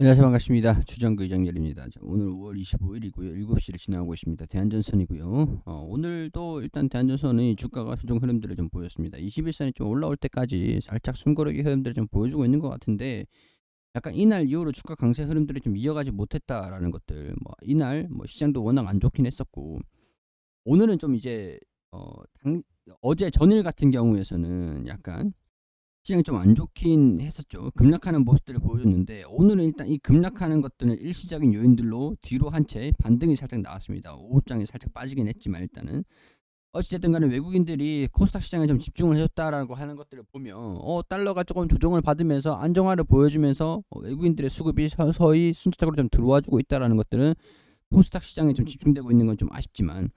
안녕하세요. 반갑습니다. 주정구 이정열입니다. 자, 오늘 5월 25일이고요. 7시를 지나고 있습니다. 대한전선이고요. 오늘도 일단 대한전선의 주가가 수종 흐름들을 좀 보였습니다. 21선이 좀 올라올 때까지 살짝 숨고르기 흐름들을 좀 보여주고 있는 것 같은데, 약간 이날 이후로 주가 강세 흐름들이 좀 이어가지 못했다라는 것들, 뭐 이날 뭐 시장도 워낙 안 좋긴 했었고, 오늘은 좀 이제 어, 어제 전일 같은 경우에서는 약간 시장이 좀 안 좋긴 했었죠. 급락하는 모습들을 보여줬는데, 오늘은 일단 이 급락하는 것들은 일시적인 요인들로 뒤로 한 채 반등이 살짝 나왔습니다. 오후장에 살짝 빠지긴 했지만, 일단은 어찌됐든 간에 외국인들이 코스닥 시장에 좀 집중을 해줬다라고 하는 것들을 보면, 달러가 조금 조정을 받으면서 안정화를 보여주면서 외국인들의 수급이 서서히 순차적으로 좀 들어와주고 있다라는 것들은 코스닥 시장에 좀 집중되고 있는 건 좀 아쉽지만,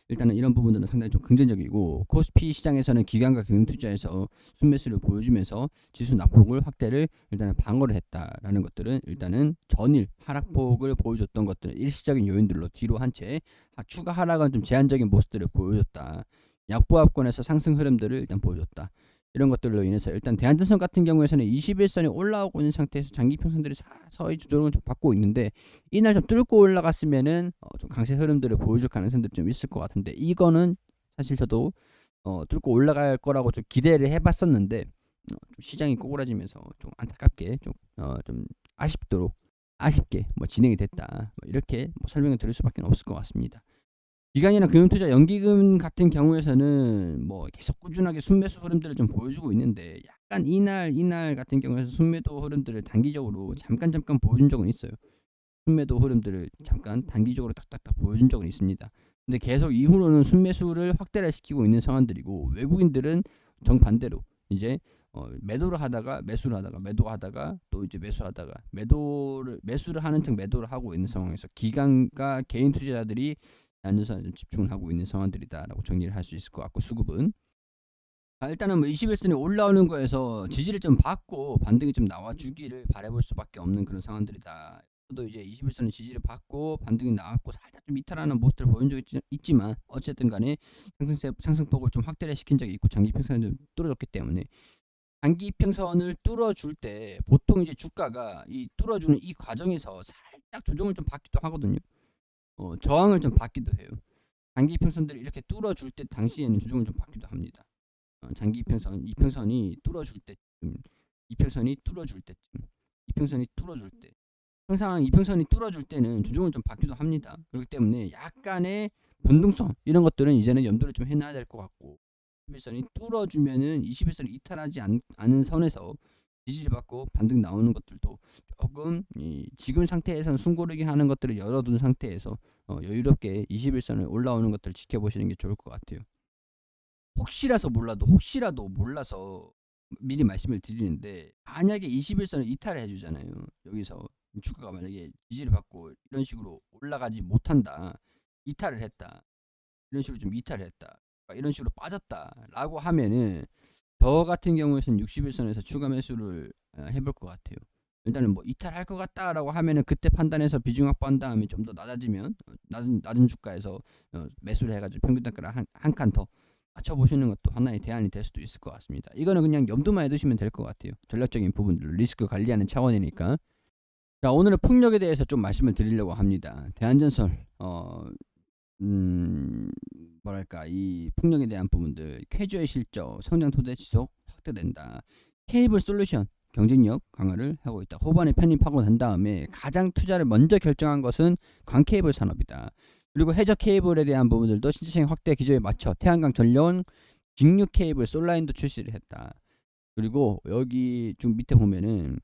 일단은 이런 부분들은 상당히 좀 긍정적이고, 코스피 시장에서는 기관과 금융투자에서 순매수를 보여주면서 지수 낙폭을 확대를 일단은 방어를 했다라는 것들은, 일단은 전일 하락폭을 보여줬던 것들은 일시적인 요인들로 뒤로 한 채 추가 하락은 좀 제한적인 모습들을 보여줬다. 약보합권에서 상승 흐름들을 일단 보여줬다. 이런 것들로 인해서 일단 대한전선 같은 경우에서는 21선이 올라오고 있는 상태에서 장기평선들이 서서히 조정을 좀 받고 있는데, 이날 좀 뚫고 올라갔으면은 좀 강세 흐름들을 보여줄 가능성들이 좀 있을 것 같은데, 이거는 사실 저도 뚫고 올라갈 거라고 좀 기대를 해봤었는데, 좀 시장이 꼬그라지면서 좀 안타깝게 좀 아쉽도록 아쉽게 뭐 진행이 됐다, 뭐 이렇게 뭐 설명을 드릴 수밖에 없을 것 같습니다. 기관이나 금융투자 연기금 같은 경우에서는 뭐 계속 꾸준하게 순매수 흐름들을 좀 보여주고 있는데, 약간 이날 같은 경우에서 순매도 흐름들을 단기적으로 잠깐 보여준 적은 있어요. 순매도 흐름들을 잠깐 단기적으로 딱딱딱 보여준 적은 있습니다. 근데 계속 이후로는 순매수를 확대를 시키고 있는 상황들이고, 외국인들은 정반대로 이제 매도를 하다가 매수를 하다가 매도하다가 또 이제 매수하다가 매수를 하는 척 매도를 하고 있는 상황에서, 기관과 개인 투자자들이 안전선에 좀 집중을 하고 있는 상황들이다라고 정리를 할 수 있을 것 같고, 수급은 일단은 뭐 21선이 올라오는 거에서 지지를 좀 받고 반등이 좀 나와주기를 바라볼 수밖에 없는 그런 상황들이다. 또 이제 21선의 지지를 받고 반등이 나왔고 살짝 좀 이탈하는 모습들을 보인 적이 있지만, 어쨌든 간에 상승폭을 좀 확대를 시킨 적이 있고 장기 평선을 좀 뚫어줬기 때문에, 장기 평선을 뚫어줄 때 보통 이제 주가가 이 뚫어주는 이 과정에서 살짝 조정을 좀 받기도 하거든요. 저항을 좀 받기도 해요. 장기 평선들이 이렇게 뚫어줄 때 당시에는 조정을 좀 받기도 합니다. 장기 이평선, 이평선이 뚫어줄 때쯤, 이평선이 뚫어줄 때쯤, 이평선이 뚫어줄 때, 항상 이평선이 뚫어줄 때는 조정을 좀 받기도 합니다. 그렇기 때문에 약간의 변동성 이런 것들은 이제는 염두를 좀 해놔야 될 것 같고, 21선이 뚫어주면은 21선을 이탈하지 않은 선에서 지지를 받고 반등 나오는 것들도 조금 지금 상태에서는 숨고르기 하는 것들을 열어둔 상태에서 여유롭게 21선을 올라오는 것들을 지켜보시는 게 좋을 것 같아요. 혹시라도 몰라서 미리 말씀을 드리는데, 만약에 21선을 이탈을 해주잖아요. 여기서 주가가 만약에 지지를 받고 이런 식으로 올라가지 못한다, 이탈을 했다, 이런 식으로 좀 이탈을 했다, 이런 식으로 빠졌다라고 하면은, 저 같은 경우에는 61선에서 추가 매수를 해볼 것 같아요. 일단은 뭐 이탈할 것 같다라고 하면은 그때 판단해서 비중 확보한 다음에 좀 더 낮아지면 낮은 주가에서 매수를 해가지고 평균 단가를 한 칸 더 맞춰보시는 것도 하나의 대안이 될 수도 있을 것 같습니다. 이거는 그냥 염두만 해두시면 될 것 같아요. 전략적인 부분들 리스크 관리하는 차원이니까. 자, 오늘은 풍력에 대해서 좀 말씀을 드리려고 합니다. 대한전설 음, 뭐랄까, 이 풍력에 대한 부분들, 쾌주의 실적, 성장 토대 지속 확대된다. 케이블 솔루션 경쟁력 강화를 하고 있다. 호반에 편입하고 난 다음에 가장 투자를 먼저 결정한 것은 광케이블 산업이다. 그리고 해저 케이블에 대한 부분들도 신재생 확대 기조에 맞춰 태양광 전용 직류 케이블 솔라인도 출시를 했다. 그리고 여기 좀 밑에 보면은,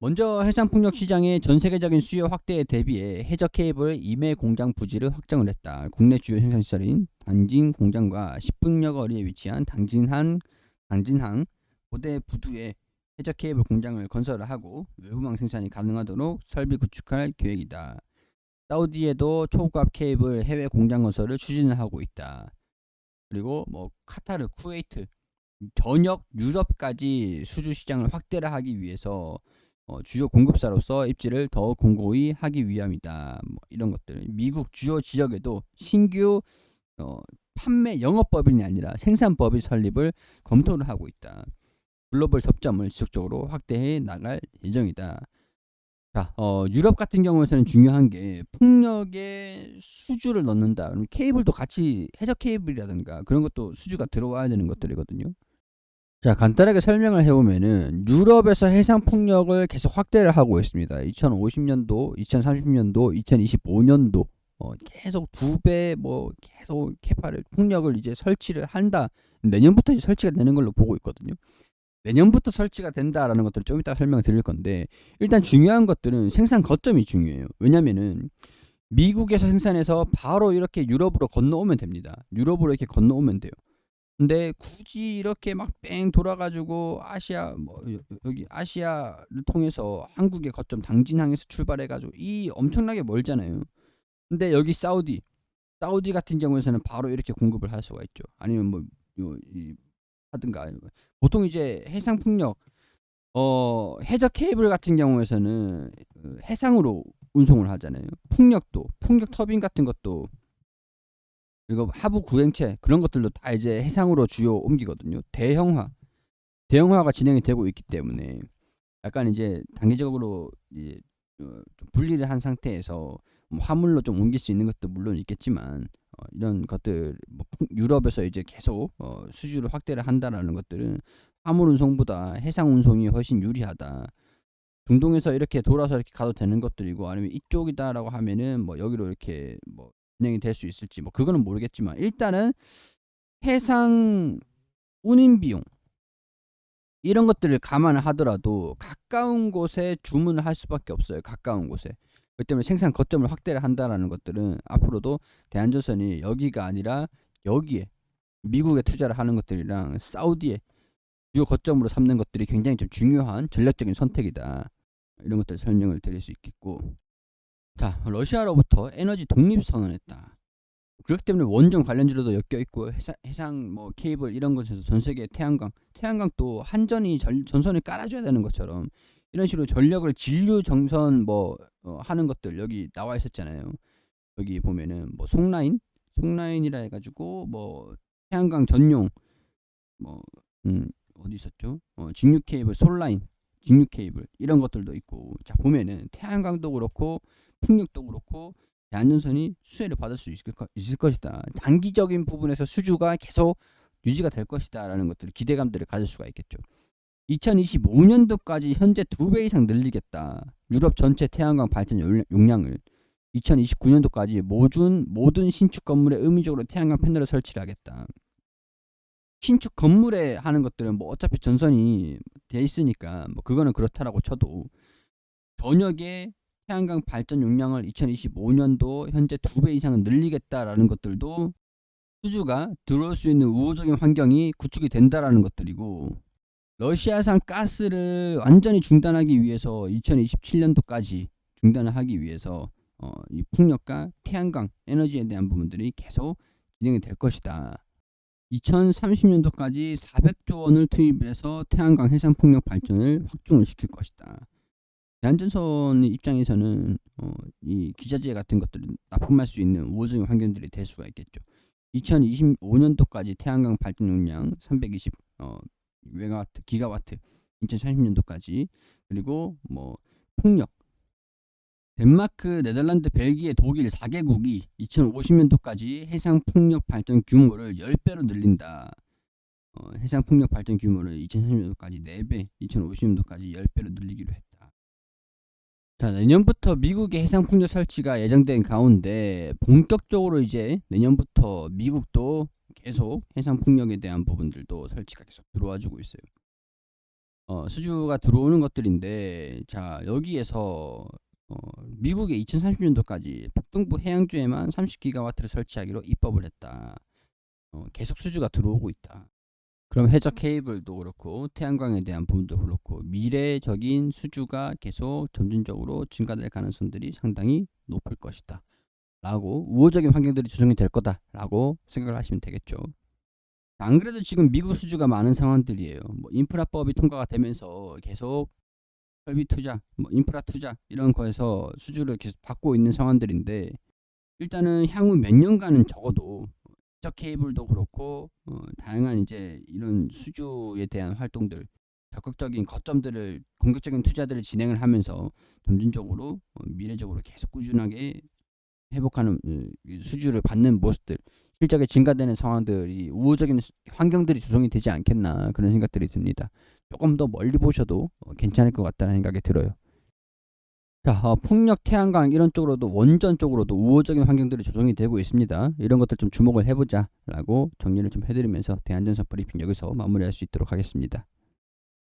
먼저 해상풍력 시장의 전 세계적인 수요 확대에 대비해 해저 케이블 임해 공장 부지를 확정을 했다. 국내 주요 생산시설인 당진 공장과 10분여 거리에 위치한 당진항 고대 부두에 해저 케이블 공장을 건설을 하고 외부망 생산이 가능하도록 설비 구축할 계획이다. 사우디에도 초고압 케이블 해외 공장 건설을 추진을 하고 있다. 그리고 뭐 카타르, 쿠웨이트, 전역 유럽까지 수주 시장을 확대를 하기 위해서 주요 공급사로서 입지를 더 공고히 하기 위함이다. 뭐 이런 것들. 미국 주요 지역에도 신규 판매 영업법인이 아니라 생산법인 설립을 검토를 하고 있다. 글로벌 접점을 지속적으로 확대해 나갈 예정이다. 자, 유럽 같은 경우에는 중요한 게 풍력에 수주를 넣는다. 그럼 케이블도 같이 해적 케이블이라든가 그런 것도 수주가 들어와야 되는 것들이거든요. 자, 간단하게 설명을 해보면은 유럽에서 해상 풍력을 계속 확대를 하고 있습니다. 2050년도, 2030년도, 2025년도 계속 2배 계속 캐파를 풍력을 이제 설치를 한다. 내년부터 이제 설치가 되는 걸로 보고 있거든요. 내년부터 설치가 된다라는 것들을 좀 이따 설명을 드릴 건데, 일단 중요한 것들은 생산 거점이 중요해요. 왜냐면은 미국에서 생산해서 바로 이렇게 유럽으로 건너오면 됩니다. 유럽으로 이렇게 건너오면 돼요. 근데 굳이 이렇게 막 뺑 돌아가지고 아시아 여기 아시아를 통해서 한국의 거점 당진항에서 출발해가지고 이 엄청나게 멀잖아요. 근데 여기 사우디 같은 경우에서는 바로 이렇게 공급을 할 수가 있죠. 아니면 하든가. 보통 이제 해상 풍력 해저 케이블 같은 경우에서는 해상으로 운송을 하잖아요. 풍력 터빈 같은 것도, 그리고 하부 구행체 그런 것들도 다 이제 해상으로 주요 옮기거든요. 대형화가 진행이 되고 있기 때문에 약간 이제 단계적으로 이제 좀 분리를 한 상태에서 화물로 좀 옮길 수 있는 것도 물론 있겠지만, 이런 것들 유럽에서 이제 계속 수주를 확대를 한다라는 것들은 화물 운송보다 해상 운송이 훨씬 유리하다. 중동에서 이렇게 돌아서 이렇게 가도 되는 것들이고, 아니면 이쪽이다라고 하면은 여기로 이렇게 진행이 될 수 있을지 그거는 모르겠지만, 일단은 해상 운임 비용 이런 것들을 감안하더라도 가까운 곳에 주문을 할 수밖에 없어요. 가까운 곳에. 그렇기 때문에 생산 거점을 확대를 한다라는 것들은 앞으로도 대한전선이 여기가 아니라 여기에 미국에 투자를 하는 것들이랑 사우디에 주요 거점으로 삼는 것들이 굉장히 좀 중요한 전략적인 선택이다. 이런 것들 설명을 드릴 수 있겠고, 자, 러시아로부터 에너지 독립 선언했다. 그렇기 때문에 원전 관련주로도 엮여 있고, 해상 케이블 이런 것에서 전 세계 태양광도 한전이 전선을 깔아줘야 되는 것처럼 이런 식으로 전력을 진류 정선 하는 것들 여기 나와 있었잖아요. 여기 보면은 송라인이라 해가지고 태양광 전용 어디 있었죠? 직류 케이블, 직류 케이블 이런 것들도 있고, 자 보면은 태양광도 그렇고 풍력도 그렇고 대한전선이 수혜를 받을 수 있을 것이다. 단기적인 부분에서 수주가 계속 유지가 될 것이다 라는 것들, 기대감들을 가질 수가 있겠죠. 2025년도까지 현재 2배 이상 늘리겠다. 유럽 전체 태양광 발전 용량을 2029년도까지 모든 신축 건물에 의무적으로 태양광 패널을 설치를 하겠다. 신축 건물에 하는 것들은 어차피 전선이 돼 있으니까 그거는 그렇다라고 쳐도, 전역에 태양광 발전 용량을 2025년도 현재 2배 이상은 늘리겠다라는 것들도 수주가 들어올 수 있는 우호적인 환경이 구축이 된다라는 것들이고, 러시아산 가스를 완전히 중단하기 위해서 2027년도까지 중단을 하기 위해서 이 풍력과 태양광 에너지에 대한 부분들이 계속 진행이 될 것이다. 2030년도까지 400조 원을 투입해서 태양광 해상 풍력 발전을 확충을 시킬 것이다. 대한전선 입장에서는 이 기자재 같은 것들을 납품할 수 있는 우호적인 환경들이 될 수가 있겠죠. 2025년도까지 태양광 발전 용량 320 메가와트 기가와트, 2030년도까지. 그리고 풍력 덴마크, 네덜란드, 벨기에, 독일 4개국이 2050년도까지 해상 풍력 발전 규모를 10배로 늘린다. 해상 풍력 발전 규모를 2030년도까지 4배, 2050년도까지 10배로 늘리기로 했다. 자, 내년부터 미국의 해상 풍력 설치가 예정된 가운데 본격적으로 이제 내년부터 미국도 계속 해상 풍력에 대한 부분들도 설치가 계속 들어와주고 있어요. 수주가 들어오는 것들인데, 자 여기에서 미국의 2030년도까지 북동부 해양주에만 30기가와트를 설치하기로 입법을 했다. 계속 수주가 들어오고 있다. 그럼 해저 케이블도 그렇고 태양광에 대한 부분도 그렇고 미래적인 수주가 계속 점진적으로 증가될 가능성들이 상당히 높을 것이다 라고, 우호적인 환경들이 조성이 될 거다 라고 생각을 하시면 되겠죠. 안 그래도 지금 미국 수주가 많은 상황들이에요. 인프라법이 통과가 되면서 계속 설비 투자, 인프라 투자 이런 거에서 수주를 계속 받고 있는 상황들인데, 일단은 향후 몇 년간은 적어도 해저 케이블도 그렇고 다양한 이제 이런 수주에 대한 활동들, 적극적인 거점들을 공격적인 투자들을 진행을 하면서 점진적으로 미래적으로 계속 꾸준하게 회복하는 이 수주를 받는 모습들, 실적이 증가되는 상황들이 우호적인 환경들이 조성이 되지 않겠나 그런 생각들이 듭니다. 조금 더 멀리 보셔도 괜찮을 것 같다는 생각이 들어요. 자, 풍력, 태양광 이런 쪽으로도 원전 쪽으로도 우호적인 환경들이 조성이 되고 있습니다. 이런 것들 좀 주목을 해보자라고 정리를 좀 해드리면서 대한전선 브리핑 여기서 마무리할 수 있도록 하겠습니다.